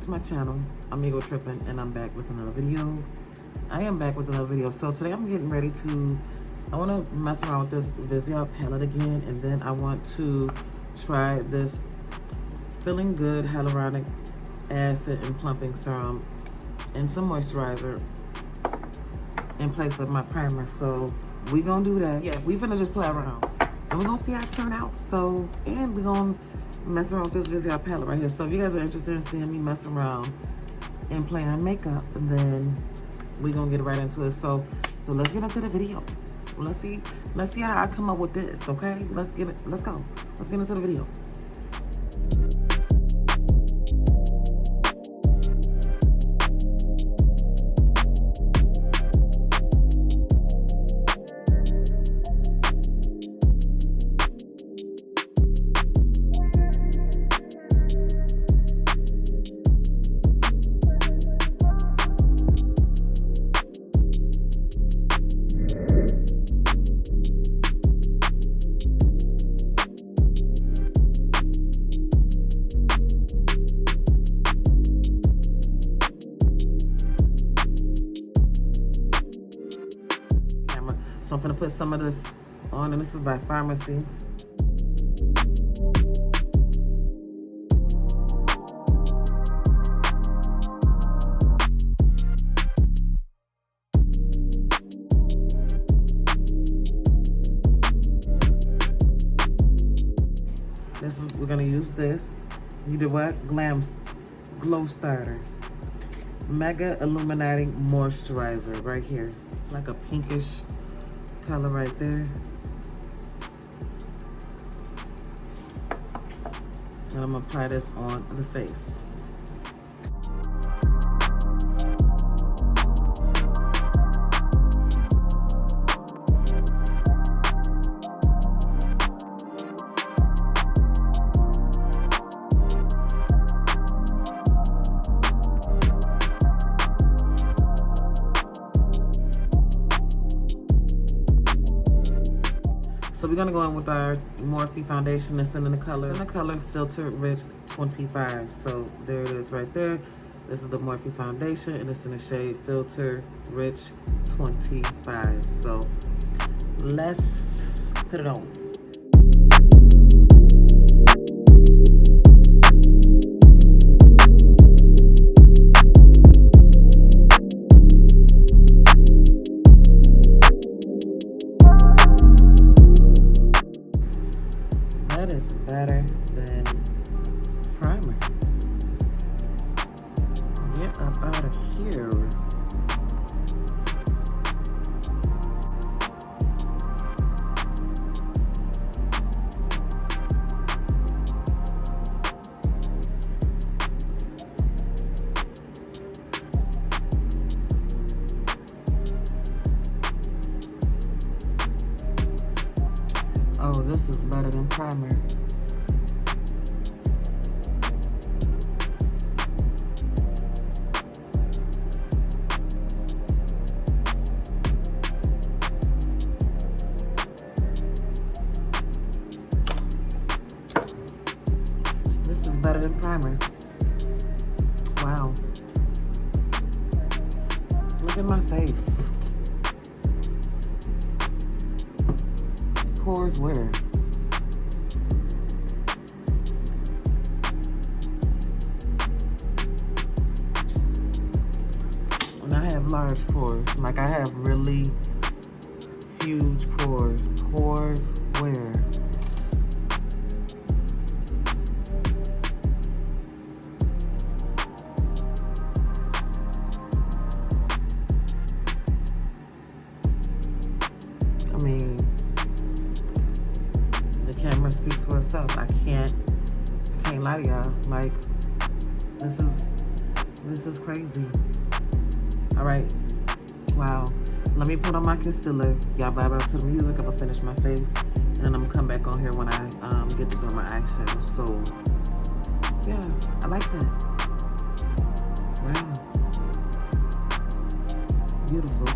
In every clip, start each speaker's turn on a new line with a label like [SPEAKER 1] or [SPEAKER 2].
[SPEAKER 1] to my channel. I'm Ego Trippin', and I'm back with another video. So today I'm getting ready to, I want to mess around with this Viseart palette again, and then I want to try this Feeling Good Hyaluronic Acid and Plumping Serum and some moisturizer in place of my primer. So we gonna do that. Yeah, we finna just play around, and we're gonna see how it turn out. So, and we gonna mess around with this Viseart palette right here. So if you guys are interested in seeing me mess around and play on makeup, then we gonna get right into it. So let's get into the video. Let's see how I come up with this. Okay, let's go. Let's get into the video. So I'm gonna put some of this on, and this is by Pharmacy. We're gonna use this. You did what? Glow Starter. Mega Illuminating Moisturizer right here. It's like a pinkish color right there. And I'm gonna apply this on the face. So we're gonna go in with our Morphe foundation. It's in the color Filter Rich 25. So there it is right there. This is the Morphe foundation, and it's in the shade Filter Rich 25. So let's put it on. That is better than primer. Get up out of here. Oh, this is better than primer. This is better than primer. Wow. Look at my face. Pores where? And I have large pores. Like, I have really huge pores. Pores where? I mean, the camera speaks for itself. I can't lie to y'all. Like, this is crazy. All right, wow. Let me put on my concealer. Y'all vibe out to the music. I'm gonna finish my face, and then I'm gonna come back on here when I get to do my eyeshadow. So yeah, I like that. Wow, beautiful.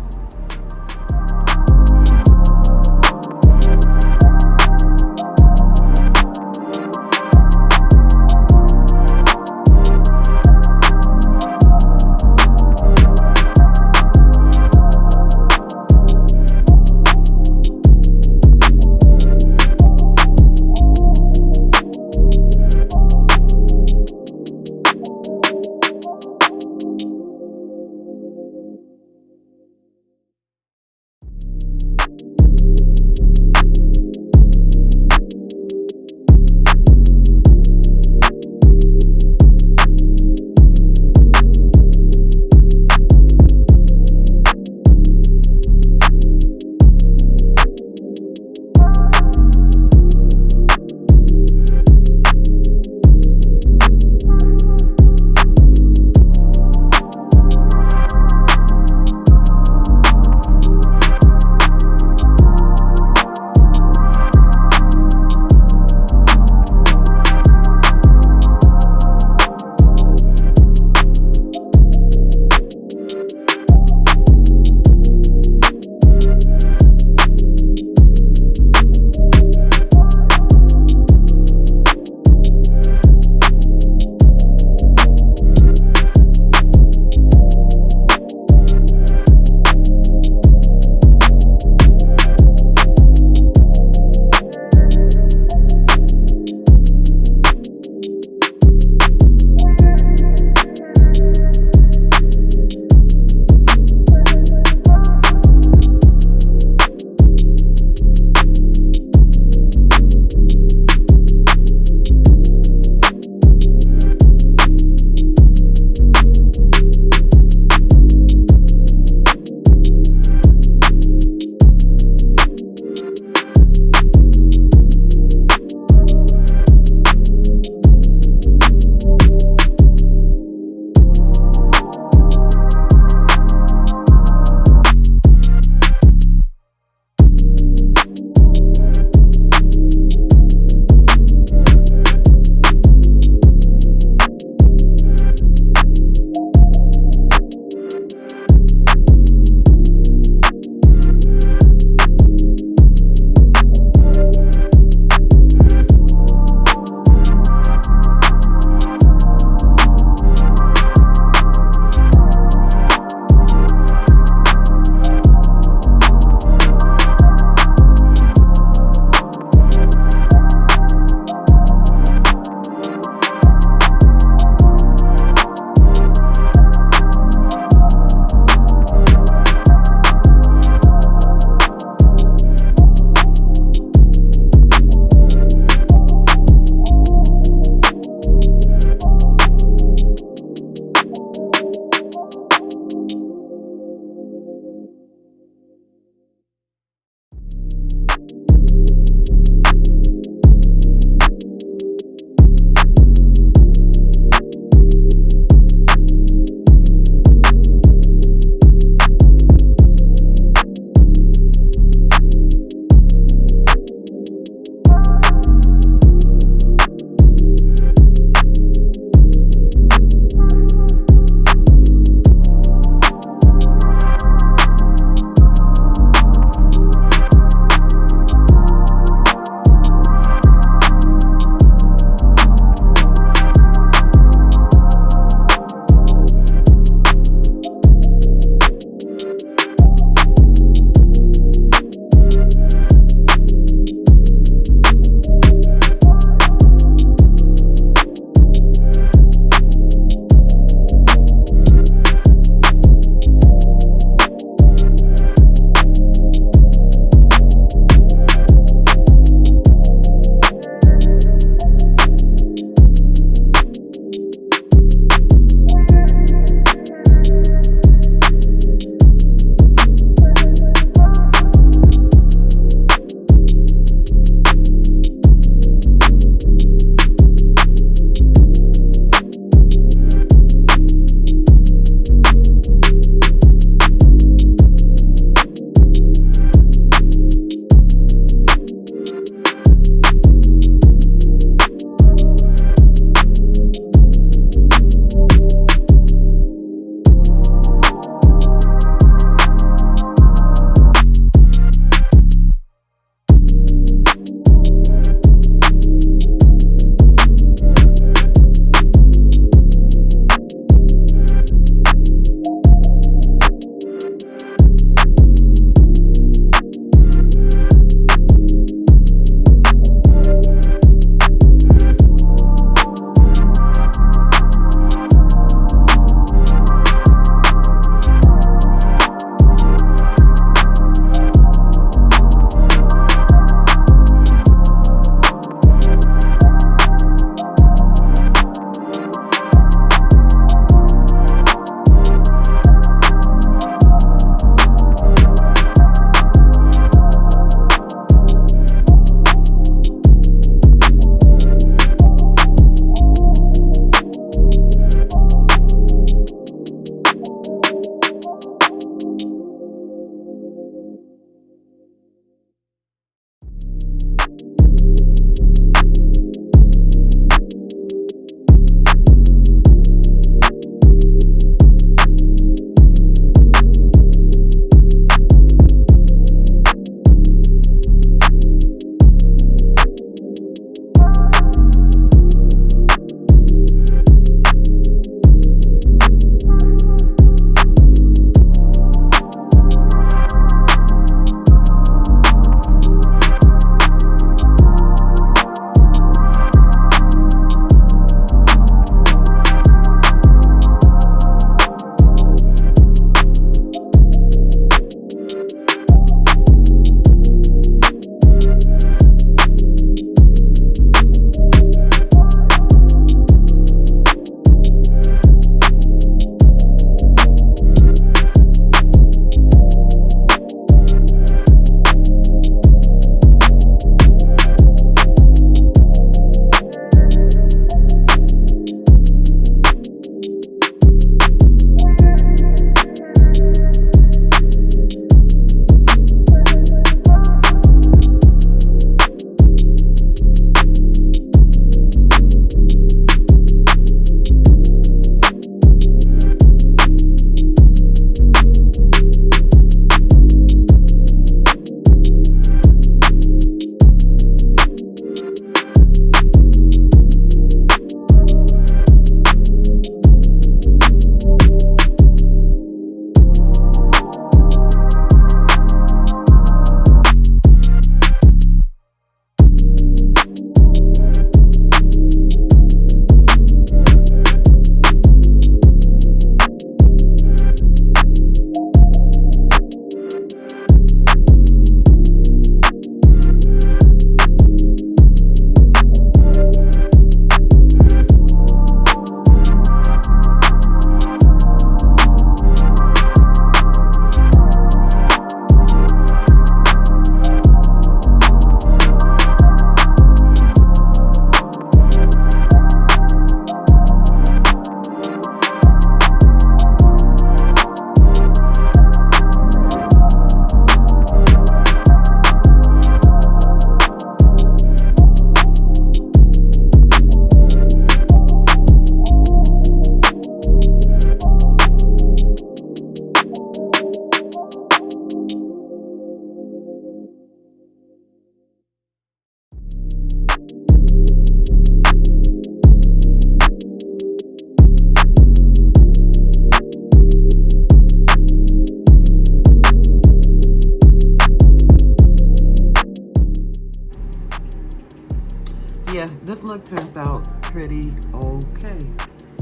[SPEAKER 1] this look turned out pretty okay.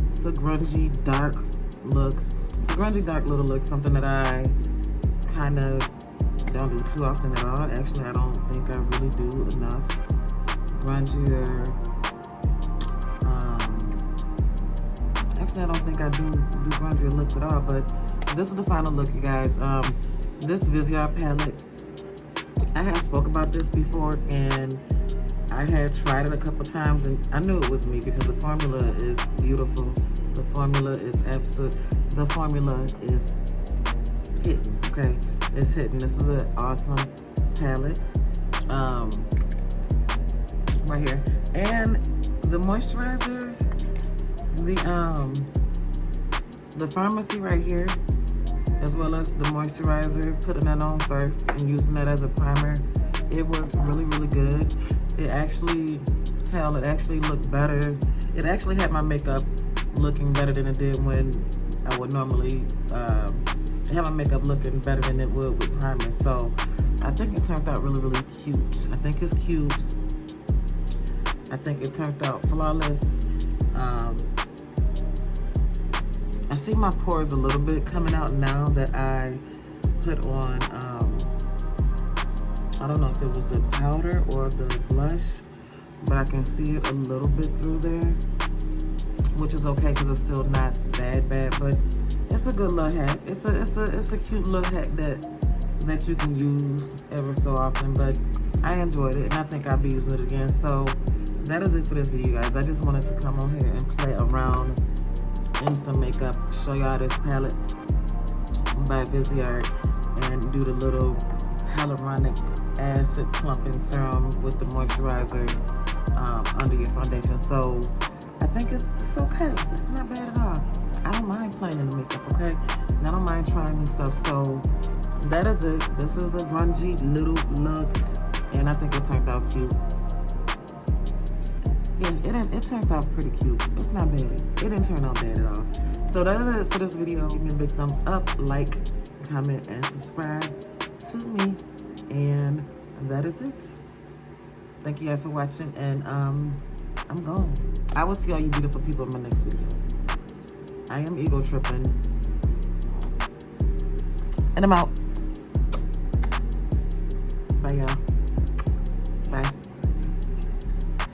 [SPEAKER 1] It's a grungy, dark look. It's a grungy, dark little look, something that I kind of don't do too often at all. Actually, I don't think I really do enough. Grungier. Actually, I don't think I do grungier looks at all, but this is the final look, you guys. This Viseart palette, I had spoke about this before, and I had tried it a couple times, and I knew it was me because the formula is beautiful. The formula is the formula is hitting, okay? It's hitting. This is an awesome palette. Right here. And the moisturizer, the pharmacy right here, as well as the moisturizer, putting that on first and using that as a primer, it works really, really good. It actually looked better. It actually had my makeup looking better than it did when I would normally have my makeup looking better than it would with primer. So I think it turned out really, really cute. I think it's cute. I think it turned out flawless. I see my pores a little bit coming out now that I put on, I don't know if it was the powder or the blush, but I can see it a little bit through there, which is okay because it's still not bad, but it's a good little hack. It's a cute little hack that you can use ever so often, but I enjoyed it and I think I'll be using it again. So that is it for this video, guys. I just wanted to come on here and play around in some makeup, show y'all this palette by Viseart, and do the little hyaluronic acid plumping serum with the moisturizer under your foundation. So I think it's okay. It's not bad at all. I don't mind playing in the makeup, okay? And I don't mind trying new stuff. So that is it. This is a grungy little look, and I think it turned out cute. Yeah, it turned out pretty cute. It's not bad. It didn't turn out bad at all. So that is it for this video. Give me a big thumbs up, like, comment, and subscribe to me. And that is it. Thank you guys for watching, and I'm gone. I will see all you beautiful people in my next video. I am ego tripping. And I'm out. Bye, y'all. Bye.